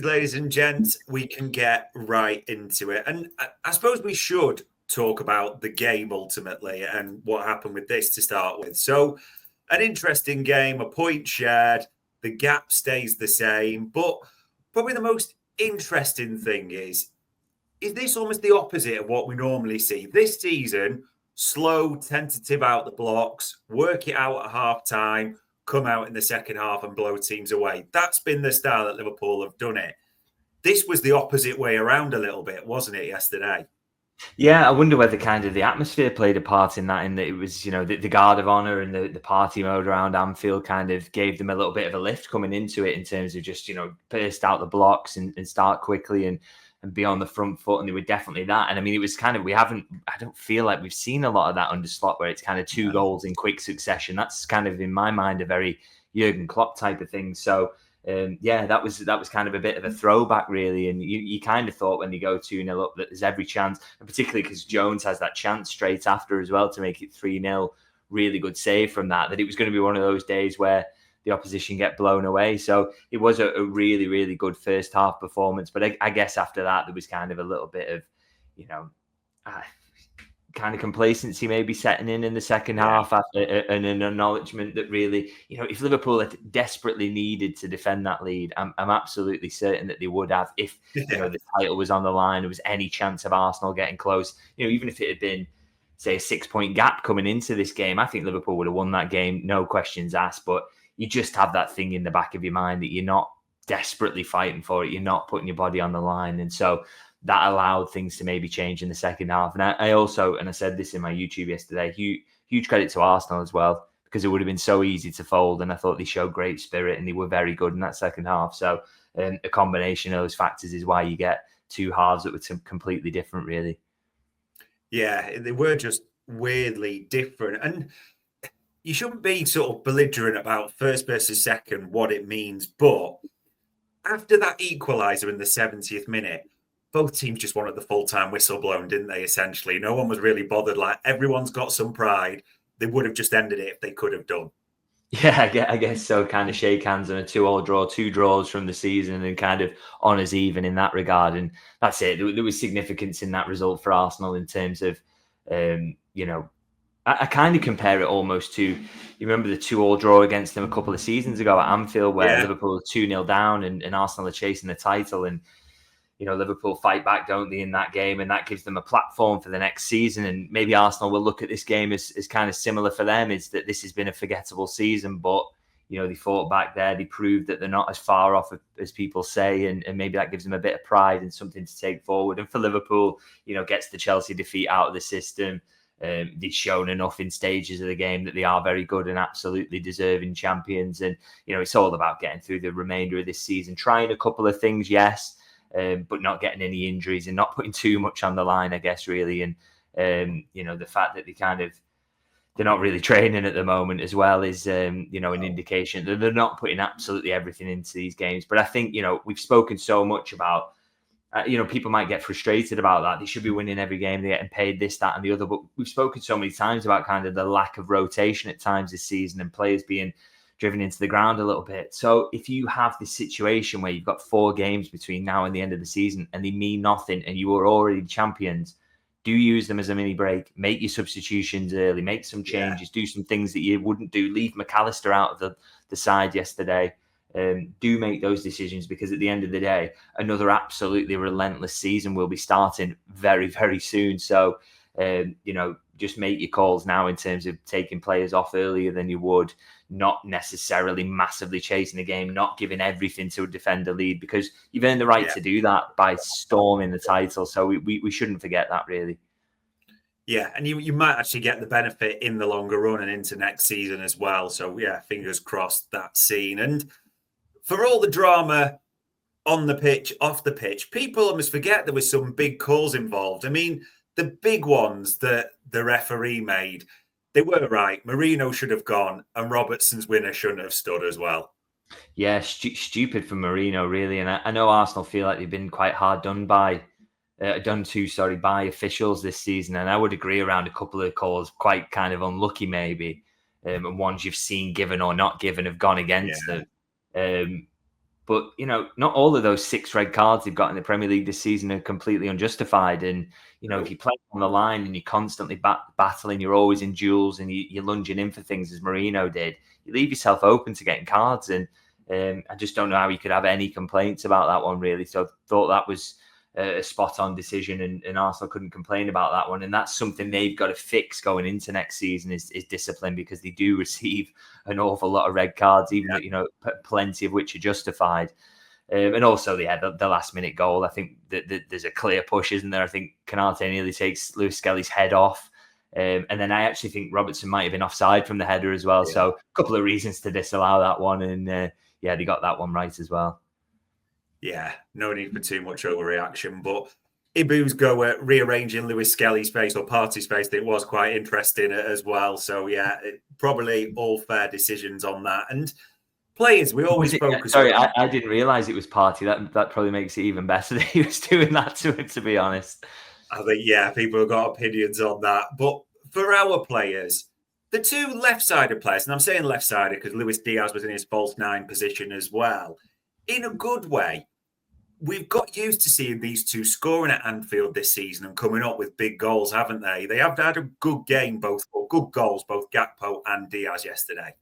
ladies and gents, we can get right into it. And I suppose we should talk about the game ultimately and what happened with this to start with. So, an interesting game, a point shared, the gap stays the same. But probably the most interesting thing is this almost the opposite of what we normally see? This season, slow, tentative out the blocks, work it out at half time, come out in the second half and blow teams away. That's been the style that Liverpool have done it. This was the opposite way around a little bit, wasn't it, yesterday? Yeah, I wonder whether kind of the atmosphere played a part in that it was, the guard of honour and the party mode around Anfield kind of gave them a little bit of a lift coming into it in terms of just, burst out the blocks and start quickly and be on the front foot. And they were definitely that. And I mean, it was kind of, I don't feel like we've seen a lot of that under Slot where it's kind of two goals in quick succession. That's kind of, in my mind, a very Jurgen Klopp type of thing. So, that was kind of a bit of a throwback, really. And you kind of thought when you go 2-0 up that there's every chance, and particularly because Jones has that chance straight after as well to make it 3-0. Really good save from that it was going to be one of those days where the opposition get blown away. So it was a really, really good first half performance. But I guess after that, there was kind of a little bit of, kind of complacency maybe setting in the second half after an acknowledgement that really, if Liverpool had desperately needed to defend that lead, I'm absolutely certain that they would have if, the title was on the line, there was any chance of Arsenal getting close. Even if it had been, say, a 6-point gap coming into this game, I think Liverpool would have won that game, no questions asked. But you just have that thing in the back of your mind that you're not desperately fighting for it. You're not putting your body on the line. And so that allowed things to maybe change in the second half. And I also, and I said this in my YouTube yesterday, huge credit to Arsenal as well, because it would have been so easy to fold. And I thought they showed great spirit and they were very good in that second half. So a combination of those factors is why you get two halves that were completely different, really. Yeah, they were just weirdly different. And you shouldn't be sort of belligerent about first versus second, what it means. But after that equaliser in the 70th minute, both teams just wanted the full-time whistle blown, didn't they, essentially? No one was really bothered. Like, everyone's got some pride. They would have just ended it if they could have done. Yeah, I guess so. Kind of shake hands on a 2-2 draw, 2 draws from the season, and kind of honours even in that regard. And that's it. There was significance in that result for Arsenal in terms of, I kind of compare it almost to, you remember the 2-2 draw against them a couple of seasons ago at Anfield where Liverpool were 2-0 down and Arsenal are chasing the title. And Liverpool fight back, don't they, in that game, and that gives them a platform for the next season. And maybe Arsenal will look at this game as kind of similar for them, is that this has been a forgettable season, but they fought back there. They proved that they're not as far off as people say, and maybe that gives them a bit of pride and something to take forward. And for Liverpool, gets the Chelsea defeat out of the system. They've shown enough in stages of the game that they are very good and absolutely deserving champions. And, it's all about getting through the remainder of this season, trying a couple of things, yes, but not getting any injuries and not putting too much on the line, I guess, really. And, the fact that they're not really training at the moment as well is, an indication that they're not putting absolutely everything into these games. But I think, we've spoken so much about, people might get frustrated about that. They should be winning every game. They're getting paid this, that, and the other. But we've spoken so many times about kind of the lack of rotation at times this season and players being driven into the ground a little bit. So if you have this situation where you've got 4 games between now and the end of the season and they mean nothing and you are already champions, do use them as a mini break, make your substitutions early, make some changes, do some things that you wouldn't do. Leave McAllister out of the side yesterday. Do make those decisions, because at the end of the day, another absolutely relentless season will be starting very, very soon. So, just make your calls now in terms of taking players off earlier than you would, not necessarily massively chasing the game, not giving everything to a defender lead, because you've earned the right to do that by storming the title. So we shouldn't forget that, really. Yeah, and you might actually get the benefit in the longer run and into next season as well. So, fingers crossed that scene. And for all the drama on the pitch, off the pitch, people almost forget there was some big calls involved. I mean, the big ones that the referee made, they were right. Marino should have gone, and Robertson's winner shouldn't have stood as well. Yeah, stupid for Marino, really. And I know Arsenal feel like they've been quite hard done by officials this season. And I would agree around a couple of calls, quite kind of unlucky maybe. And ones you've seen given or not given have gone against them. But, not all of those 6 red cards they've got in the Premier League this season are completely unjustified. And, if you play on the line and you're constantly battling, you're always in duels and you're lunging in for things as Mourinho did, you leave yourself open to getting cards. And I just don't know how you could have any complaints about that one, really. So I thought that was a spot-on decision, and Arsenal couldn't complain about that one. And that's something they've got to fix going into next season is discipline, because they do receive an awful lot of red cards, even plenty of which are justified. And also, the last-minute goal. I think that there's a clear push, isn't there? I think Canate nearly takes Lewis Skelly's head off. And then I actually think Robertson might have been offside from the header as well. Yeah. So a couple of reasons to disallow that one. And they got that one right as well. Yeah, no need for too much overreaction. But Ibu's go at rearranging Lewis Skelly's face, or Partey's face, it was quite interesting as well. So, probably all fair decisions on that. And players, we always focus Sorry, I didn't realise it was Partey. That probably makes it even better that he was doing that to him, to be honest. I think, people have got opinions on that. But for our players, the two left-sided players, and I'm saying left-sided because Luis Diaz was in his false 9 position as well, in a good way. We've got used to seeing these two scoring at Anfield this season and coming up with big goals, haven't they? They have had a good game, both goals, both Gakpo and Diaz yesterday.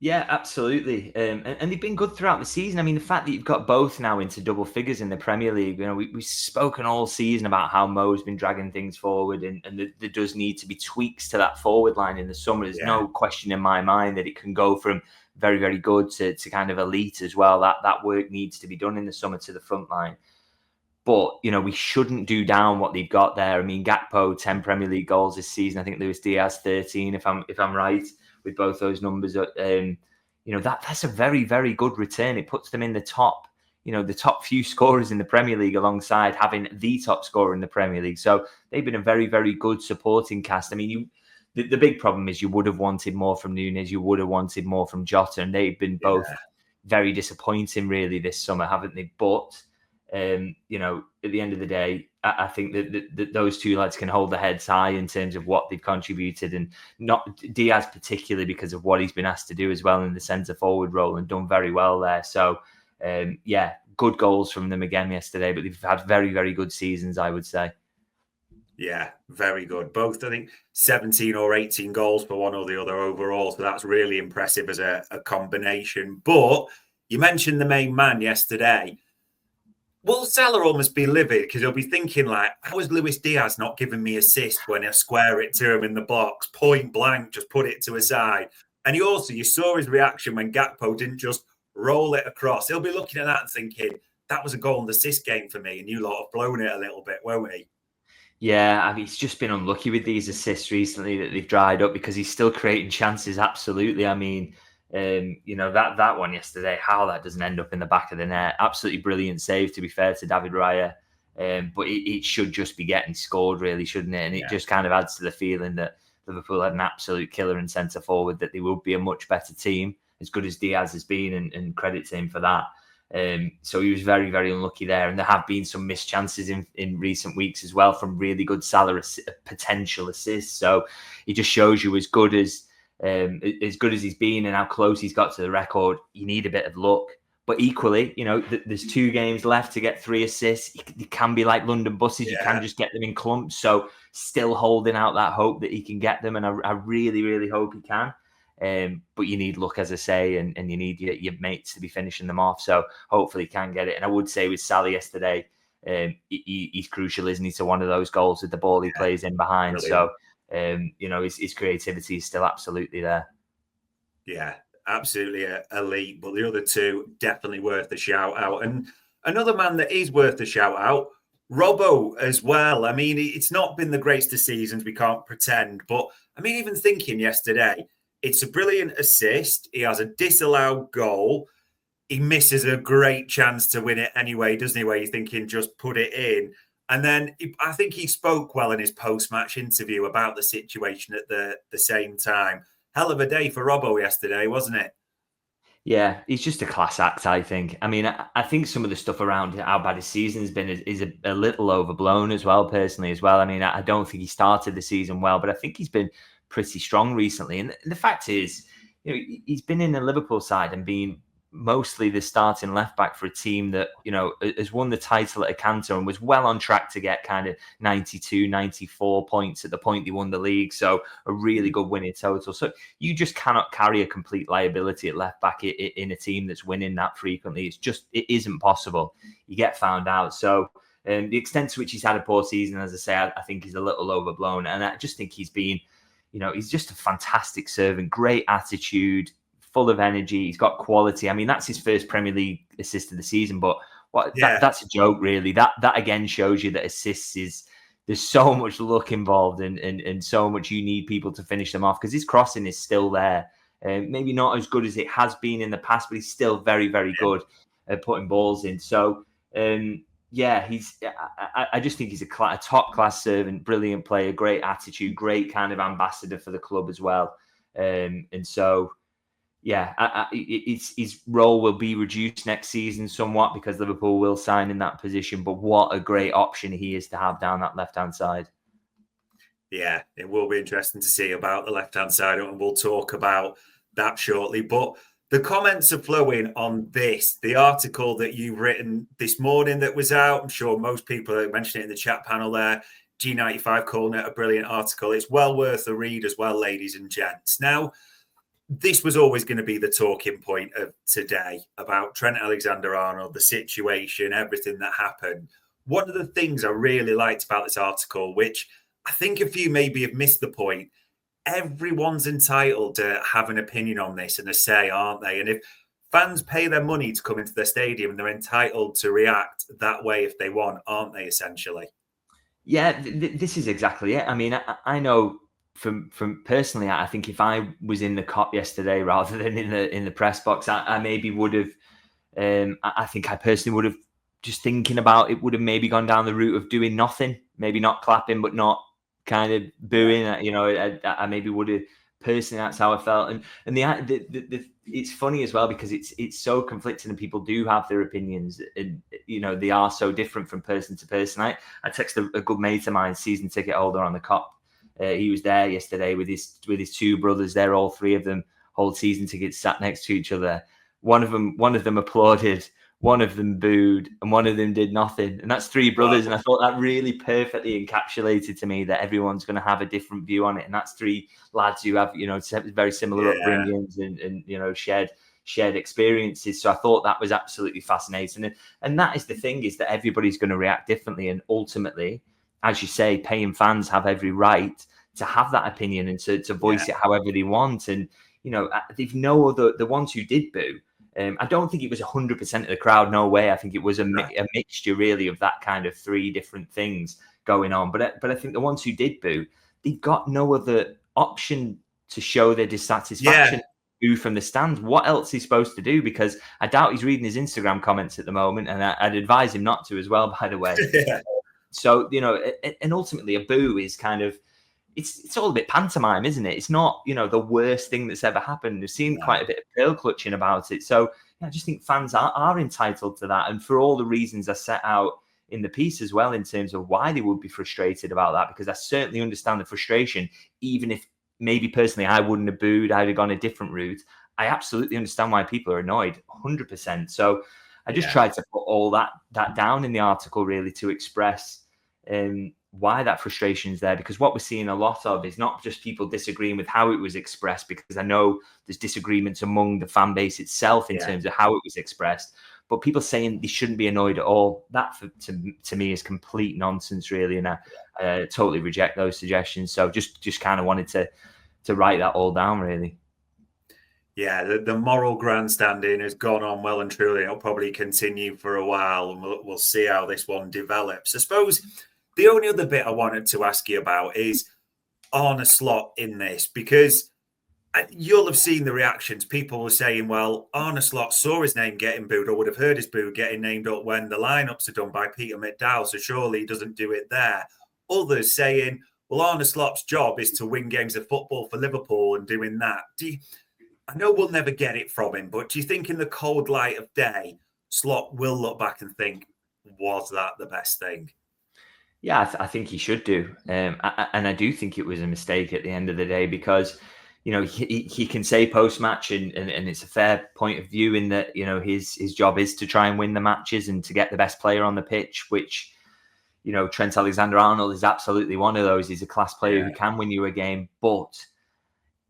Yeah, absolutely. And they've been good throughout the season. I mean, the fact that you've got both now into double figures in the Premier League, we've spoken all season about how Mo's been dragging things forward, and there does need to be tweaks to that forward line in the summer. There's no question in my mind that it can go from very, very good to kind of elite as well. That work needs to be done in the summer to the front line. But, we shouldn't do down what they've got there. I mean, Gakpo, 10 Premier League goals this season. I think Luis Diaz, 13, if I'm right, with both those numbers. That's a very, very good return. It puts them in the top, the top few scorers in the Premier League, alongside having the top scorer in the Premier League. So they've been a very, very good supporting cast. I mean, the big problem is you would have wanted more from Núñez, you would have wanted more from Jota, and they've been both very disappointing, really, this summer, haven't they? But, at the end of the day, I think that those two lads can hold their heads high in terms of what they've contributed, and not Diaz particularly because of what he's been asked to do as well in the centre forward role, and done very well there. So, good goals from them again yesterday, but they've had very, very good seasons, I would say. Yeah, very good. Both, I think, 17 or 18 goals for one or the other overall. So that's really impressive as a combination. But you mentioned the main man yesterday. Will Salah almost be livid because he'll be thinking, like, how is Luis Diaz not giving me assist when I square it to him in the box? Point blank, just put it to a side. And you saw his reaction when Gakpo didn't just roll it across. He'll be looking at that and thinking, that was a goal and assist game for me, and you lot have blown it a little bit, won't he? Yeah, I mean, he's just been unlucky with these assists recently that they've dried up, because he's still creating chances, absolutely. I mean, that one yesterday, how that doesn't end up in the back of the net. Absolutely brilliant save, to be fair to David Raya. But it should just be getting scored, really, shouldn't it? And it just kind of adds to the feeling that Liverpool had an absolute killer in centre forward, that they would be a much better team, as good as Diaz has been, and credit to him for that. So he was very, very unlucky there. And there have been some missed chances in recent weeks as well from really good Salah potential assists. So he just shows you, as good as he's been and how close he's got to the record, you need a bit of luck. But equally, there's 2 games left to get 3 assists. They can be like London buses. You can just get them in clumps. So still holding out that hope that he can get them. And I really, really hope he can. But you need luck, as I say, and you need your mates to be finishing them off. So hopefully he can get it. And I would say with Salah yesterday, he's crucial, isn't he, to one of those goals with the ball he plays in behind. Brilliant. So, his creativity is still absolutely there. Yeah, absolutely elite. But the other two, definitely worth a shout out. And another man that is worth a shout out, Robbo as well. I mean, it's not been the greatest of seasons, we can't pretend. But I mean, even thinking yesterday, it's a brilliant assist. He has a disallowed goal. He misses a great chance to win it anyway, doesn't he? Where you're thinking, just put it in. And then I think he spoke well in his post-match interview about the situation at the same time. Hell of a day for Robbo yesterday, wasn't it? Yeah, he's just a class act, I think. I mean, I think some of the stuff around how bad his season's been is a little overblown as well, personally, as well. I mean, I don't think he started the season well, but I think he's been pretty strong recently. And the fact is, he's been in the Liverpool side and been mostly the starting left back for a team that, has won the title at a canter and was well on track to get kind of 92, 94 points at the point they won the league. So a really good winning total. So you just cannot carry a complete liability at left back in a team that's winning that frequently. It isn't possible. You get found out. So the extent to which he's had a poor season, as I say, I think is a little overblown. And I just think he's been, he's just a fantastic servant, great attitude, full of energy. He's got quality. I mean, that's his first Premier League assist of the season, but that's a joke, really. That again shows you that assists there's so much luck involved and so much you need people to finish them off, because his crossing is still there. Maybe not as good as it has been in the past, but he's still very, very good at putting balls in. So, I just think he's a top class servant, brilliant player, great attitude, great kind of ambassador for the club as well. His role will be reduced next season somewhat because Liverpool will sign in that position. But what a great option he is to have down that left-hand side. Yeah, it will be interesting to see about the left-hand side, and we'll talk about that shortly. But the comments are flowing on this, the article that you've written this morning that was out. I'm sure most people are mentioning it in the chat panel there. G95 calling it a brilliant article. It's well worth a read as well, ladies and gents. Now, this was always going to be the talking point of today about Trent Alexander-Arnold, the situation, everything that happened. One of the things I really liked about this article, which I think a few maybe have missed the point, everyone's entitled to have an opinion on this and a say, aren't they? And if fans pay their money to come into their stadium, they're entitled to react that way if they want, aren't they, essentially? Yeah, this is exactly it. I mean, I know from personally, I think if I was in the cop yesterday rather than in the press box, I maybe would have. I think I personally would have, just thinking about it, would have maybe gone down the route of doing nothing, maybe not clapping, but not kind of booing. I maybe would have personally. That's how I felt, and it's funny as well because it's so conflicting, and people do have their opinions, and they are so different from person to person. I texted a good mate of mine, season ticket holder on the cop. He was there yesterday with his two brothers. They're all three of them hold season tickets, sat next to each other. One of them applauded, one of them booed, and one of them did nothing. And that's three brothers. And I thought that really perfectly encapsulated to me that everyone's going to have a different view on it. And that's three lads who have very similar upbringings and shared experiences. So I thought that was absolutely fascinating. And that is the thing, is that everybody's going to react differently. And ultimately, as you say, paying fans have every right to have that opinion and to voice it however they want. And, they've the ones who did boo, I don't think it was 100% of the crowd. No way. I think it was a mixture really of that kind of three different things going on. But I think the ones who did boo, they've got no other option to show their dissatisfaction. Boo from the stand. What else is he supposed to do? Because I doubt he's reading his Instagram comments at the moment. And I'd advise him not to as well, by the way. So, and ultimately a boo is kind of, it's all a bit pantomime, isn't it? It's not, the worst thing that's ever happened. We've seen quite a bit of pearl clutching about it. So I just think fans are entitled to that. And for all the reasons I set out in the piece as well, in terms of why they would be frustrated about that, because I certainly understand the frustration, even if maybe personally I wouldn't have booed, I'd have gone a different route. I absolutely understand why people are annoyed, 100%. So I just tried to put all that down in the article, really, to express why that frustration is there. Because what we're seeing a lot of is not just people disagreeing with how it was expressed, because I know there's disagreements among the fan base itself in terms of how it was expressed, but people saying they shouldn't be annoyed at all. That to me is complete nonsense, really, and I totally reject those suggestions. So just kind of wanted to write that all down, really. Yeah, the moral grandstanding has gone on well and truly. It'll probably continue for a while, and we'll see how this one develops. I suppose the only other bit I wanted to ask you about is Arne Slot in this, because you'll have seen the reactions. People were saying, well, Arne Slot saw his name getting booed, or would have heard his boo getting named up when the lineups are done by Peter McDowell, so surely he doesn't do it there. Others saying, well, Arne Slot's job is to win games of football for Liverpool and doing that. I know we'll never get it from him, but do you think in the cold light of day, Slot will look back and think, was that the best thing? Yeah, I think he should do. And I do think it was a mistake at the end of the day, because, he can say post-match and it's a fair point of view in that, his job is to try and win the matches and to get the best player on the pitch, which, Trent Alexander-Arnold is absolutely one of those. He's a class player who can win you a game, but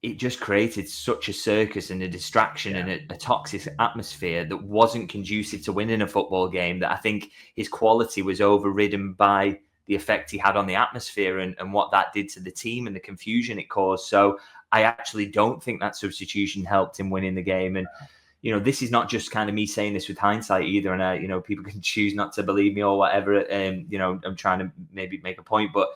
it just created such a circus and a distraction and a toxic atmosphere that wasn't conducive to winning a football game, that I think his quality was overridden by the effect he had on the atmosphere and what that did to the team and the confusion it caused. So I actually don't think that substitution helped him winning the game. And, this is not just kind of me saying this with hindsight either. And, people can choose not to believe me or whatever. I'm trying to maybe make a point, but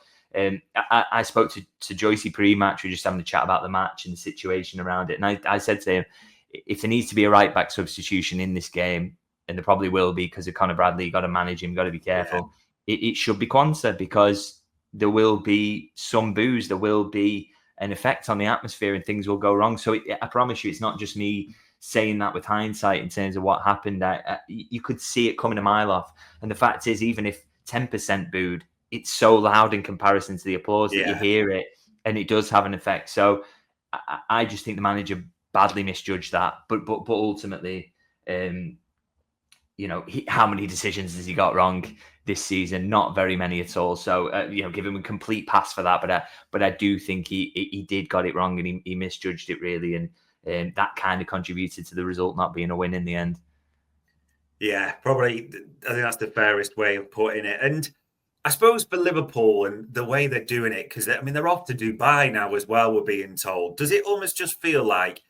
I spoke to Joycey pre-match. We were just having a chat about the match and the situation around it. And I said to him, if there needs to be a right-back substitution in this game, and there probably will be because of Conor Bradley, you got to manage him, got to be careful. Yeah. It should be Quansah, because there will be some boos, there will be an effect on the atmosphere and things will go wrong. So I promise you, it's not just me saying that with hindsight in terms of what happened. You could see it coming a mile off. And the fact is, even if 10% booed, it's so loud in comparison to the applause that you hear it, and it does have an effect. So I just think the manager badly misjudged that. But ultimately, how many decisions has he got wrong this season? Not very many at all. So give him a complete pass for that. But I do think he did got it wrong, and he misjudged it really, and that kind of contributed to the result not being a win in the end. Yeah, probably. I think that's the fairest way of putting it. And I suppose for Liverpool and the way they're doing it, because they're off to Dubai now as well, we're being told. Does it almost just feel like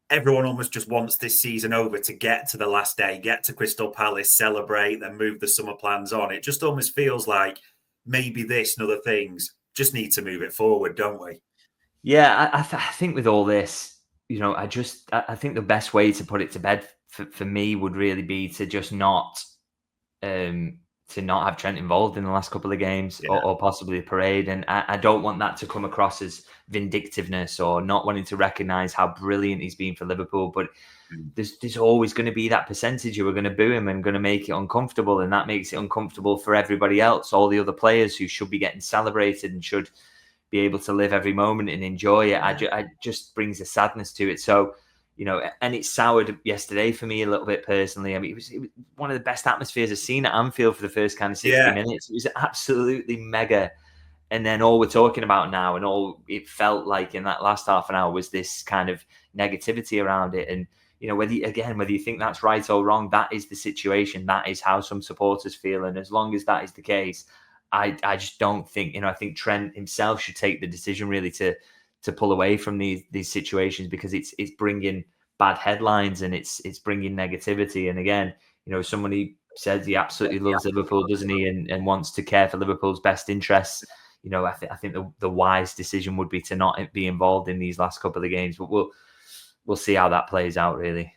everyone almost just wants this season over to get to the last day, get to Crystal Palace, celebrate, then move the summer plans on? It just almost feels like maybe this and other things just need to move it forward, don't we? Yeah, I think with all this, I think the best way to put it to bed for me would really be to just not have Trent involved in the last couple of games, or possibly a parade. And I don't want that to come across as vindictiveness or not wanting to recognise how brilliant he's been for Liverpool. But there's always going to be that percentage who are going to boo him and going to make it uncomfortable. And that makes it uncomfortable for everybody else, all the other players who should be getting celebrated and should be able to live every moment and enjoy it. I just brings a sadness to it. So, and it soured yesterday for me a little bit personally. I mean, it was one of the best atmospheres I've seen at Anfield for the first kind of 60 minutes. It was absolutely mega. And then all we're talking about now and all it felt like in that last half an hour was this kind of negativity around it. And, whether you think that's right or wrong, that is the situation. That is how some supporters feel. And as long as that is the case, I just don't think, I think Trent himself should take the decision really to pull away from these situations, because it's bringing bad headlines and it's bringing negativity. And again, somebody says he absolutely loves Liverpool, doesn't he? And wants to care for Liverpool's best interests. I think the wise decision would be to not be involved in these last couple of games, but we'll see how that plays out really.